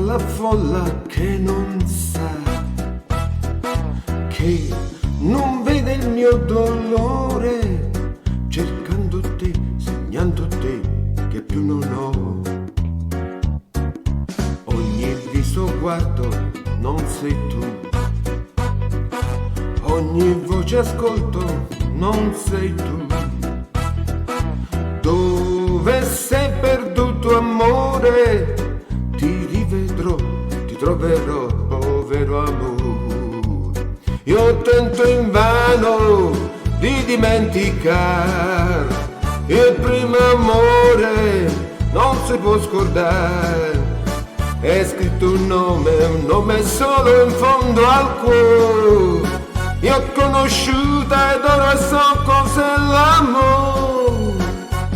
la folla che non sa, che non vede il mio dolore, cercando te, sognando te, che più non ho. Ogni viso guardo, non sei tu. Ogni voce ascolto, non sei tu. Dove sei perduto amore? Ti rivedrò, ti troverò, povero amore. Io tento invano di dimenticare il primo amore, non si può scordare. È scritto un nome solo in fondo al cuore. Io ho conosciuta ed ora so cos'è l'amore,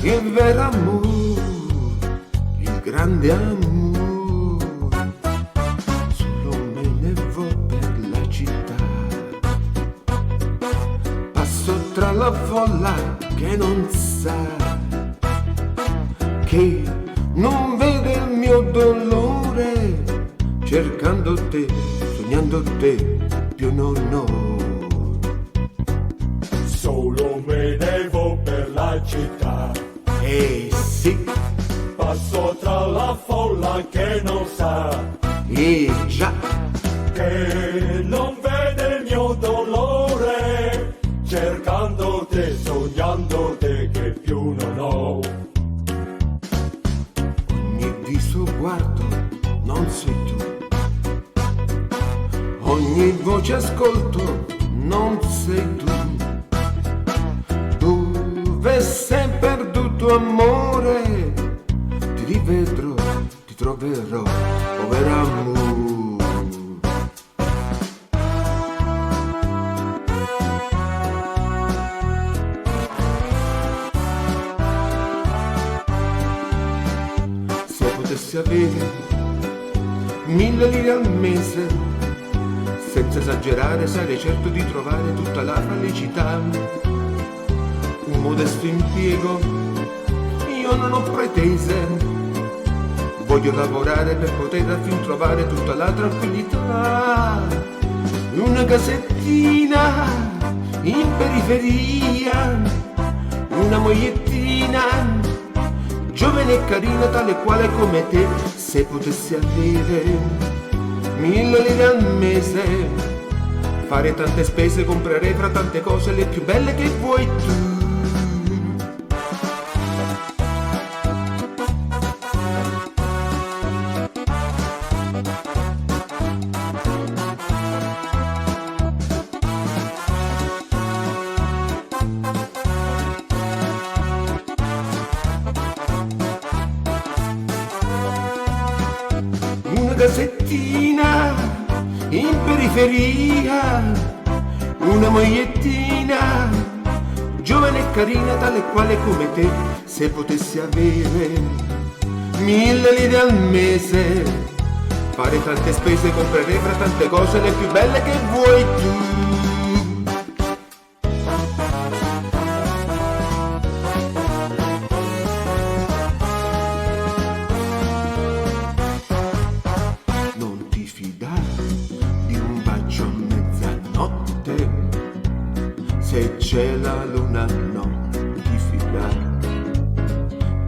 il vero amore, il grande amore. Solo me ne vo per la città, passo tra la folla che non sa, che non vede il mio dolore, cercando te, sognando te, più non ho. Solo me ne vo per la città, Sì, passo tra la folla che non sa, già, che non vede il mio dolore, cercando te, sognando te, che più non ho. ogni viso guardo, non sei tu. Ogni voce ascolto, non sei tu. Dove sei perduto amore? Ti rivedrò, ti troverò, povero amore. Se potessi avere 1000 lire al mese, senza esagerare sarei certo di trovare tutta la felicità. Un modesto impiego, io non ho pretese, voglio lavorare per poter alla fin trovare tutta la tranquillità. Una casettina in periferia, una mogliettina, giovane e carina tale quale come te. Se potessi avere 1000 lire al mese, fare tante spese, comprerei fra tante cose le più belle che vuoi tu. Una casettina in periferia, una mogliettina, giovane e carina tale quale come te. Se potessi avere 1000 lire al mese, fare tante spese, comprerei fra tante cose le più belle che vuoi tu. Non ti fidare di un bacio a mezzanotte, se c'è la luna non ti fidare,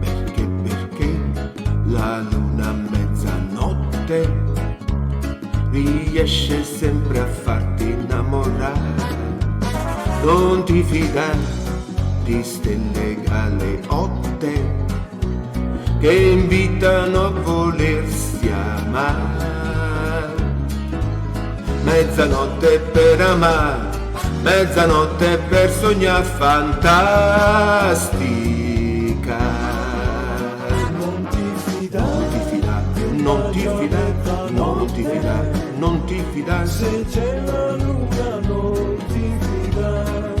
perché la luna a mezzanotte riesce sempre a farti innamorare. Non ti fidare di stelle galeotte che invitano a volersi amare. Mezzanotte per amare, mezzanotte per sognare fantastica. Non ti fidare, non ti fidare, non ti fidare, non ti fidare. se c'è la luna non ti fidare,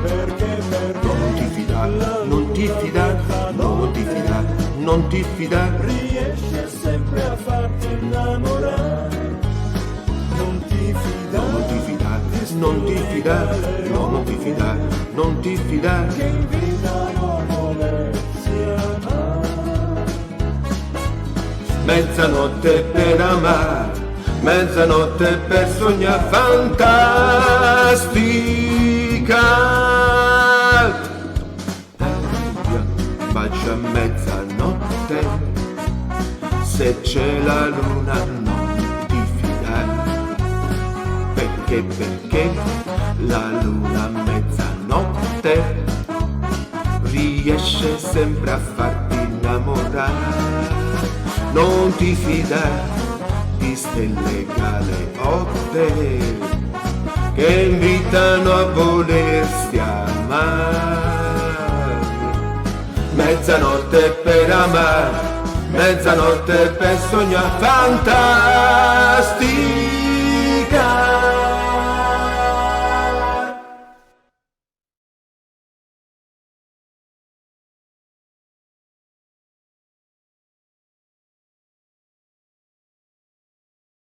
perché Non ti fidare, non ti fidare, non ti fidare, non ti fidare. riesce sempre a farti innamorare. Non ti fidare, Non ti fidare, non ti fidare, no, non ti fidare, non ti fidare. che invitano a volersi amare. mezzanotte per amare, mezzanotte per sognare fantastica. Bacia a mezzanotte, se c'è la luna non ti fidare, perché la luna a mezzanotte riesce sempre a farti innamorare. Non ti fidare di stelle galeotte che invitano a volersi amare. Mezzanotte per amare, mezzanotte per sognare fantastica.